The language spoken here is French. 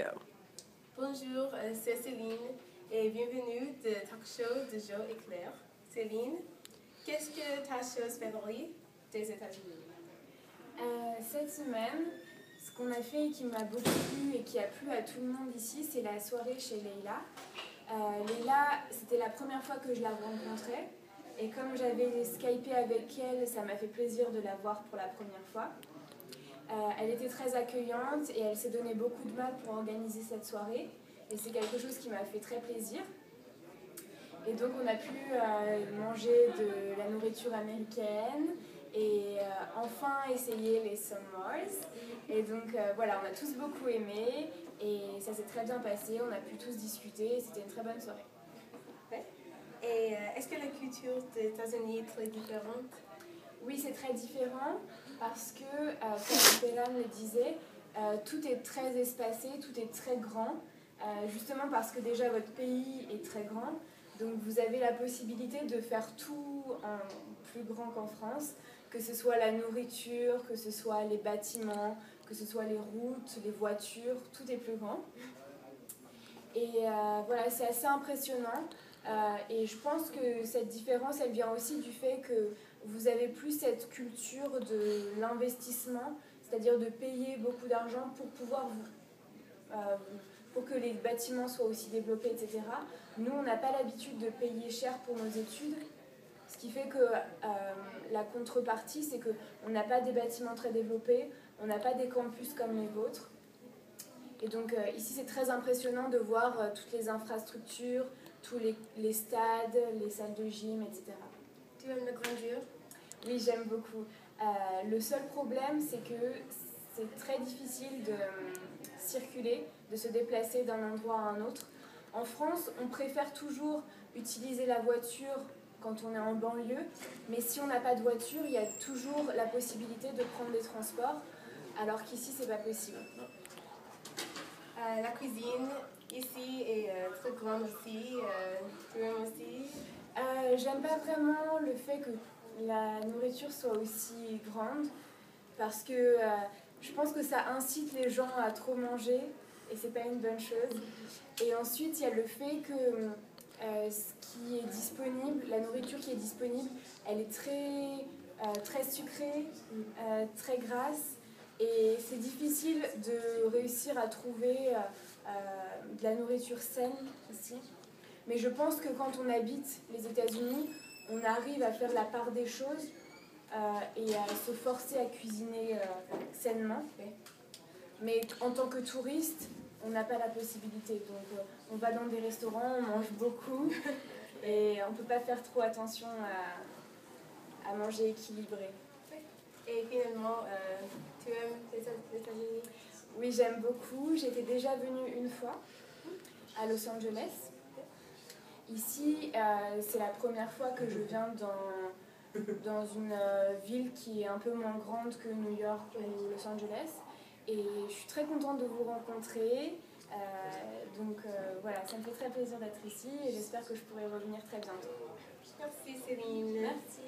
go. Bonjour, c'est Céline et bienvenue de Talk Show de Joe et Claire. Céline, qu'est-ce que ta chose favorite des États-Unis? Cette semaine, ce qu'on a fait et qui m'a beaucoup plu et qui a plu à tout le monde ici, c'est la soirée chez Leila. Leila, c'était la première fois que je la rencontrais et comme j'avais skypé avec elle, ça m'a fait plaisir de la voir pour la première fois. Elle était très accueillante et elle s'est donné beaucoup de mal pour organiser cette soirée et c'est quelque chose qui m'a fait très plaisir. Et donc on a pu manger de la nourriture américaine et enfin essayer les s'mores. Et donc voilà, on a tous beaucoup aimé et ça s'est très bien passé, on a pu tous discuter et c'était une très bonne soirée. Ouais. Et est-ce que la culture des États-Unis est très différente? Oui, c'est très différent parce que, comme Bélan le disait, tout est très espacé, tout est très grand, justement parce que déjà votre pays est très grand. Donc vous avez la possibilité de faire tout en plus grand qu'en France, que ce soit la nourriture, que ce soit les bâtiments, que ce soit les routes, les voitures, tout est plus grand. Et voilà, c'est assez impressionnant. Et je pense que cette différence, elle vient aussi du fait que vous avez plus cette culture de l'investissement, c'est-à-dire de payer beaucoup d'argent pour pouvoir pour que les bâtiments soient aussi développés, etc. Nous, on n'a pas l'habitude de payer cher pour nos études, ce qui fait que la contrepartie, c'est qu'on n'a pas des bâtiments très développés, on n'a pas des campus comme les vôtres. Et donc ici, c'est très impressionnant de voir toutes les infrastructures, tous les stades, les salles de gym, etc. Tu aimes la grandeur? Oui, j'aime beaucoup. Le seul problème, c'est que c'est très difficile de circuler, de se déplacer d'un endroit à un autre. En France, on préfère toujours utiliser la voiture quand on est en banlieue, mais si on n'a pas de voiture, il y a toujours la possibilité de prendre des transports, alors qu'ici, c'est pas possible. La cuisine ici est très grande aussi. Tu aimes aussi? J'aime pas vraiment le fait que la nourriture soit aussi grande parce que je pense que ça incite les gens à trop manger et c'est pas une bonne chose. Et ensuite, il y a le fait que ce qui est disponible, la nourriture qui est disponible, elle est très sucrée, très grasse. Et c'est difficile de réussir à trouver de la nourriture saine ici. Mais je pense que quand on habite les États-Unis, on arrive à faire la part des choses et à se forcer à cuisiner sainement. Mais en tant que touriste, on n'a pas la possibilité. Donc on va dans des restaurants, on mange beaucoup et on ne peut pas faire trop attention à manger équilibré. Et finalement, tu aimes les États-Unis? Oui, j'aime beaucoup. J'étais déjà venue une fois à Los Angeles. Ici, c'est la première fois que je viens dans une ville qui est un peu moins grande que New York ou Los Angeles. Et je suis très contente de vous rencontrer. Donc voilà, ça me fait très plaisir d'être ici et j'espère que je pourrai revenir très bientôt. Merci Céline. Merci.